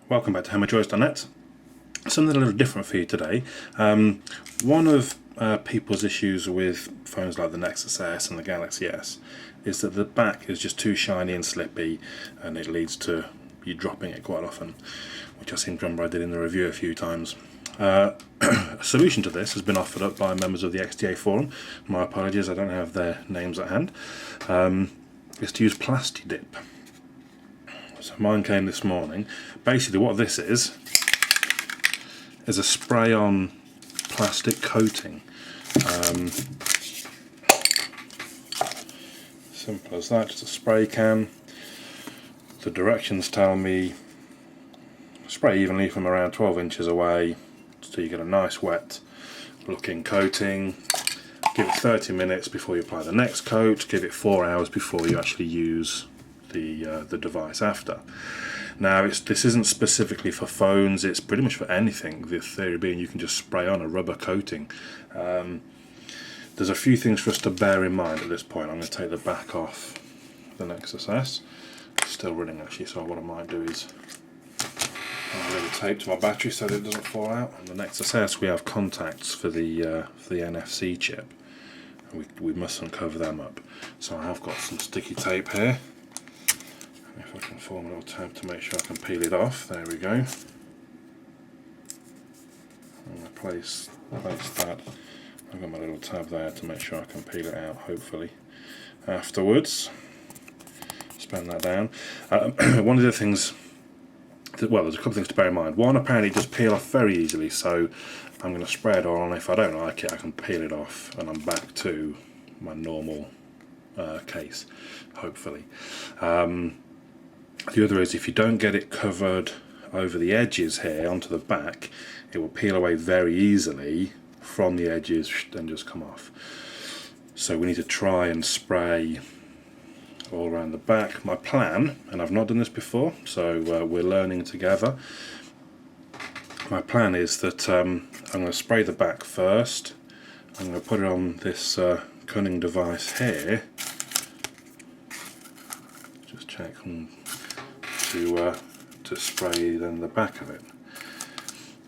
Welcome back to HammerJoys.net. Something a little different for you today. One of people's issues with phones like the Nexus S and the Galaxy S is that the back is just too shiny and slippy, and it leads to you dropping it quite often, which I seem to remember I did in the review a few times. A solution to this has been offered up by members of the XDA forum. My apologies, I don't have their names at hand. Is to use Plastidip. So mine came this morning. Basically what this is a spray-on plastic coating. Simple as that, just a spray can. The directions tell me spray evenly from around 12 inches away so you get a nice wet looking coating. Give it 30 minutes before you apply the next coat. Give it 4 hours before you actually use the device after. Now this isn't specifically for phones, it's pretty much for anything. The theory being you can just spray on a rubber coating. There's a few things for us to bear in mind at this point. I'm going to take the back off the Nexus S. It's still running actually, so what I might do is add a little tape to my battery so that it doesn't fall out. On the Nexus S we have contacts for the NFC chip. We mustn't cover them up. So I have got some sticky tape here. If I can form a little tab to make sure I can peel it off, there we go. I'm going to place that. I've got my little tab there to make sure I can peel it out, hopefully, afterwards. Spin that down. One of the things, well, there's a couple of things to bear in mind. One, apparently it does peel off very easily, so I'm going to spray it on. If I don't like it, I can peel it off and I'm back to my normal case, hopefully. The other is if you don't get it covered over the edges here onto the back, it will peel away very easily from the edges and just come off. So we need to try and spray all around the back. My plan, and I've not done this before, so we're learning together. My plan is that I'm going to spray the back first. I'm going to put it on this cunning device here. Just check to spray then the back of it.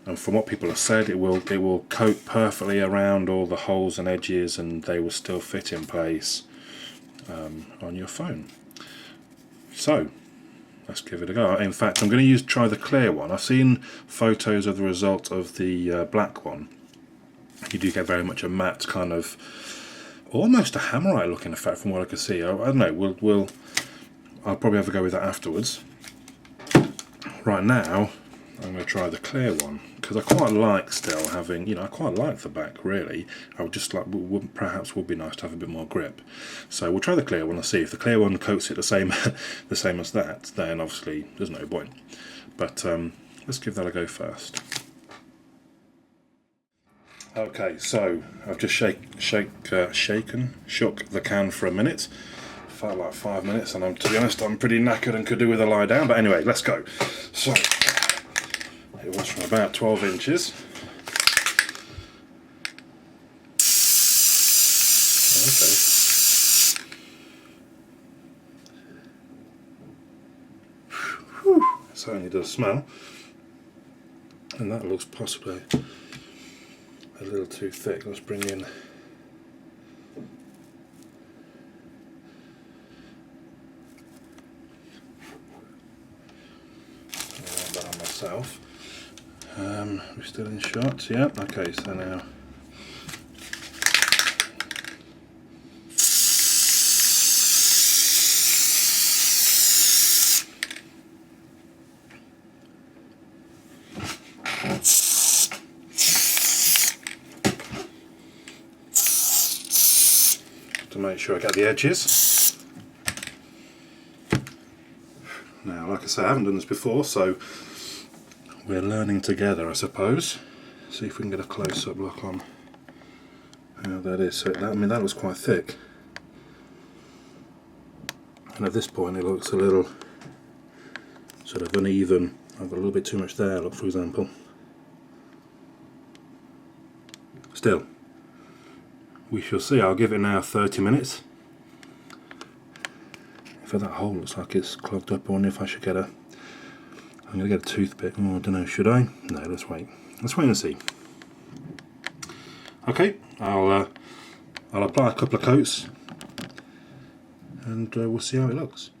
And from what people have said, it will coat perfectly around all the holes and edges, and they will still fit in place on your phone. So let's give it a go. In fact, I'm going to try the clear one. I've seen photos of the result of the black one. You do get very much a matte kind of, almost a hammerite looking effect from what I can see. I don't know. I'll probably have a go with that afterwards. Right now, I'm going to try the clear one because I quite like still having, I quite like the back really. I would just like, perhaps would be nice to have a bit more grip. So we'll try the clear one and see if the clear one coats it the same as that. Then obviously there's no point. But let's give that a go first. Okay, so I've just shook the can for a minute. Felt like 5 minutes, and to be honest, I'm pretty knackered and could do with a lie down. But anyway, let's go. So it was from about 12 inches. Okay. Whew. It certainly does smell, and that looks possibly a little too thick. Let's bring in. Myself. We're still in shot, yeah. Okay, so now to make sure I get the edges. Now, like I say, I haven't done this before, so we're learning together, I suppose. See if we can get a close-up look on how that is. So that looks quite thick, and at this point it looks a little sort of uneven. I've got a little bit too much there, look, for example. Still, we shall see. I'll give it now 30 minutes. If that hole looks like it's clogged up, I wonder if I should get a I'm going to get a toothpick. Oh, I don't know, should I? No, let's wait. Let's wait and see. Okay, I'll apply a couple of coats and we'll see how it looks.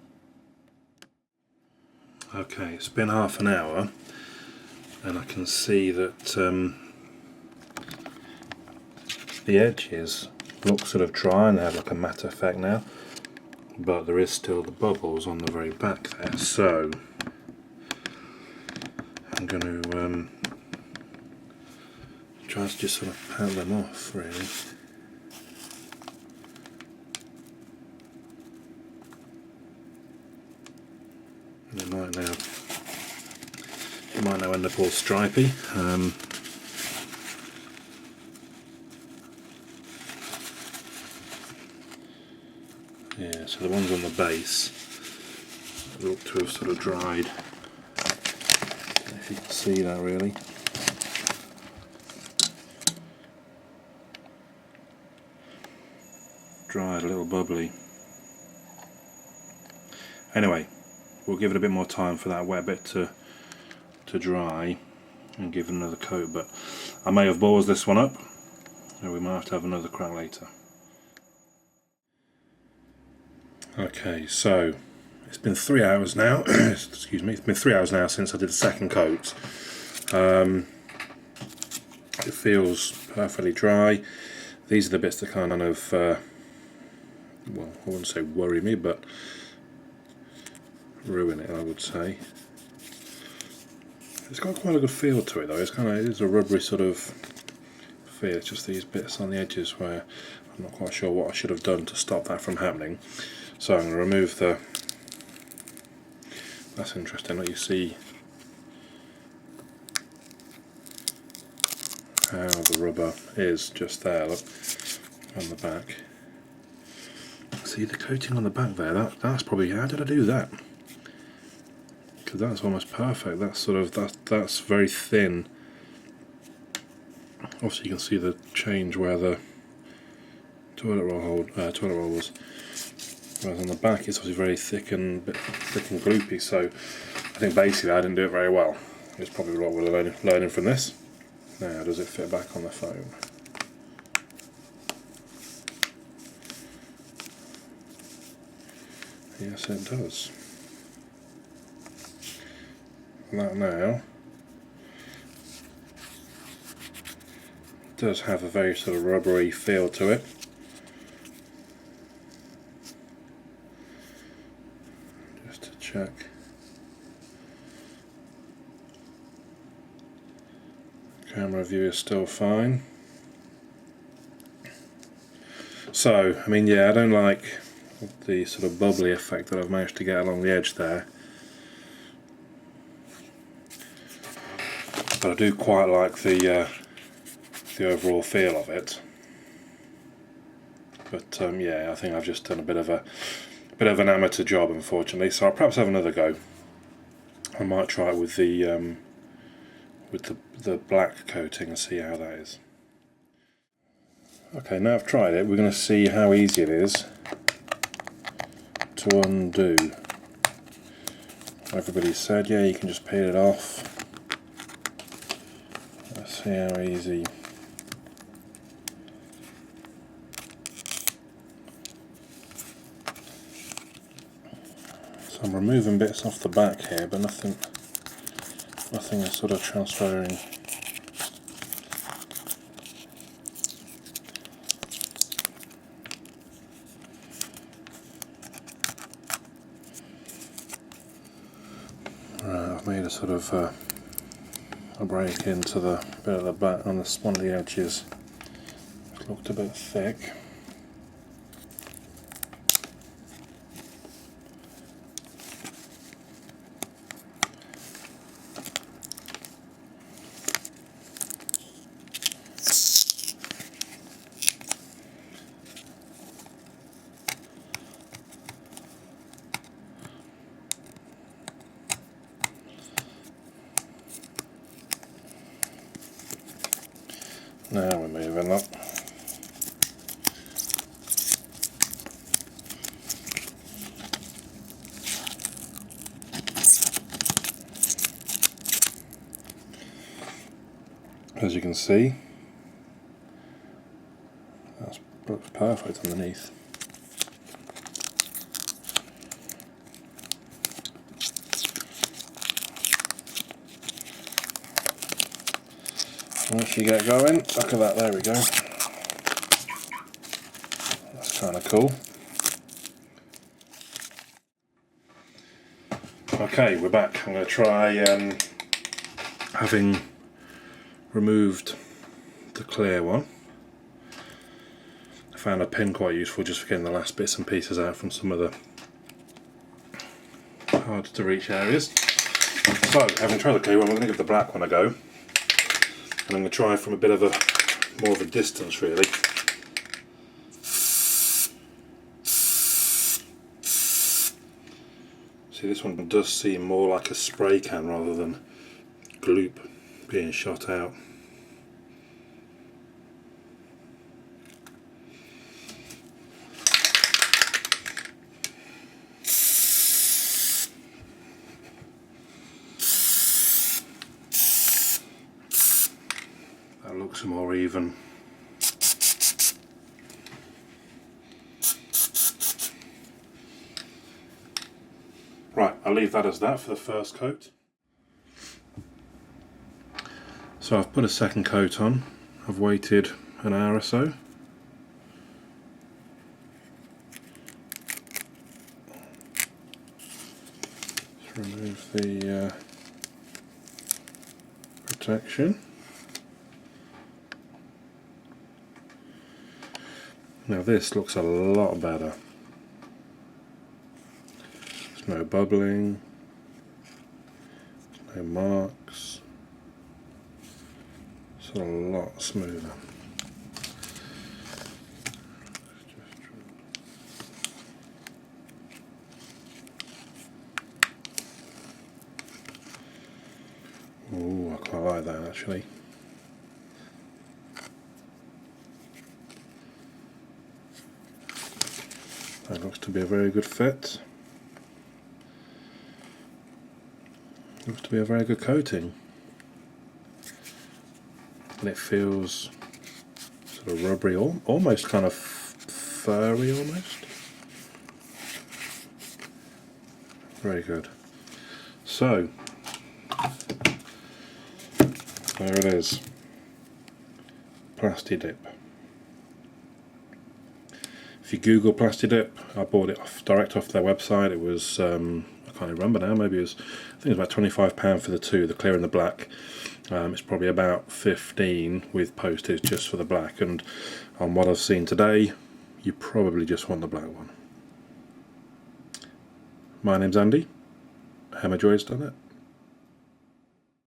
Okay, it's been half an hour and I can see that the edges look sort of dry and they have like a matte effect now, but there is still the bubbles on the very back there, so I'm going to try to just sort of pat them off really. And it might now end up all stripy. Yeah, so the ones on the base look to have sort of dried. If you can see that really. Dried, a little bubbly. Anyway, we'll give it a bit more time for that wet bit to dry and give it another coat, but I may have balls this one up, so we might have to have another crack later. Okay, so it's been 3 hours now. Excuse me, it's been 3 hours now since I did the second coat. It feels perfectly dry. These are the bits that kind of, well, I wouldn't say worry me, but ruin it, I would say. It's got quite a good feel to it though. It is a rubbery sort of feel. It's just these bits on the edges where I'm not quite sure what I should have done to stop that from happening. So I'm going to remove the... That's interesting, let you see how the rubber is just there, look, on the back. See the coating on the back there, that's probably, how did I do that? Because that's almost perfect. That's sort of, that's very thin. Obviously you can see the change where the toilet roll was. Whereas on the back it's obviously very thick and gloopy, so I think basically I didn't do it very well. It's probably what we're learning from this. Now, does it fit back on the phone? Yes, it does. That now does have a very sort of rubbery feel to it. Just to check. Camera view is still fine. So, I mean, yeah, I don't like the sort of bubbly effect that I've managed to get along the edge there. But I do quite like the overall feel of it. But yeah, I think I've just done a bit of an amateur job, unfortunately. So I'll perhaps have another go. I might try it with the black coating and see how that is. Okay, now I've tried it, we're going to see how easy it is to undo. Everybody said, yeah, you can just peel it off. Let's see how easy. So I'm removing bits off the back here, but nothing is sort of transferring. Right, I've made a sort of a break into the bit at the back on one of the edges. It looked a bit thick. Now we're moving up. As you can see, that looks perfect underneath. Once you get going, look at that, there we go. That's kind of cool. Okay, we're back. I'm going to try having removed the clear one. I found a pin quite useful just for getting the last bits and pieces out from some of the hard to reach areas. So, having tried the clear one, we're going to give the black one a go. And I'm going to try from a bit of more of a distance really. See, this one does seem more like a spray can rather than gloop being shot out. That looks more even. Right, I'll leave that as that for the first coat. So I've put a second coat on. I've waited an hour or so. Let's remove the protection. Now this looks a lot better. There's no bubbling, no marks. It's a lot smoother. Oh, I quite like that actually. That looks to be a very good fit. Looks to be a very good coating. And it feels sort of rubbery, almost kind of furry almost. Very good. So, there it is. Plasti Dip. If you Google Plasti Dip, I bought it direct off their website. It was, I can't remember now, maybe it was, I think it was about £25 for the two, the clear and the black. It's probably about 15 with postage just for the black, and on what I've seen today, you probably just want the black one. My name's Andy. Hammerjoy's done it.